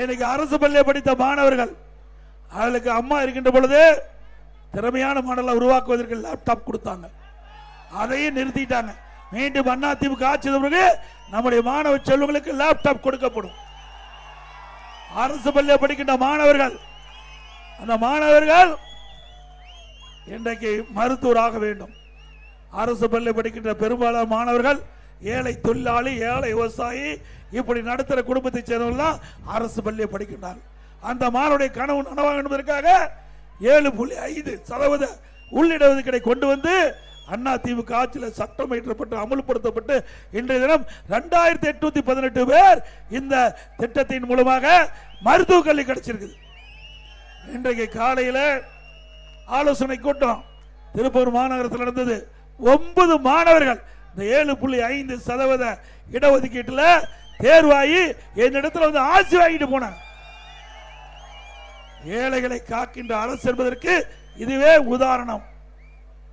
எனக்கு அரசு பள்ளியை படித்த மாணவர்கள் அவளுக்கு அம்மா இருக்கின்ற பொழுது திறமையான மாடலை உருவாக்குவதற்கு லேப்டாப் கொடுத்தாங்க. அதையும் நிறுத்திட்டாங்க. மீண்டும் அதிமுக ஆட்சி பிறகு நம்முடைய மாணவ செல்வங்களுக்கு லேப்டாப் கொடுக்கப்படும். அரசு பள்ளியை படிக்கின்ற மாணவர்கள் அந்த மாணவர்கள் இன்றைக்கு மருத்துவராக வேண்டும். அரசு பள்ளி படிக்கின்ற பெரும்பாலான மாணவர்கள் ஏழை தொழிலாளி, ஏழை விவசாயி, இப்படி நடத்துகிற குடும்பத்தை சேர்ந்தவர்கள் அரசு பள்ளியை படிக்கின்றார். அந்த மாணவருடைய கனவு நனவாக என்பதற்காக 7.5% உள்ளிடஒதுக்கீடை கொண்டு வந்து அதிமுக ஆட்சியில் சட்டம் இயற்றப்பட்டு அமல்படுத்தப்பட்டு இன்றைய தினம் 2818 பேர் இந்த திட்டத்தின் மூலமாக மருத்துவ கல்வி கிடைச்சிருக்குது. இன்றைக்கு காலையில் ஆலோசனை கூட்டம் திருப்பூர் மாநகரத்தில் நடந்தது. 9 மாணவர்கள் இந்த 7.5% இடஒதுக்கீட்டில் தேர்வாகி என்னிடத்தில் வந்து ஆசி வாங்கிட்டு போனாங்க. ஏழைகளை காக்கின்ற அரசு என்பதற்கு இதுவே உதாரணம்.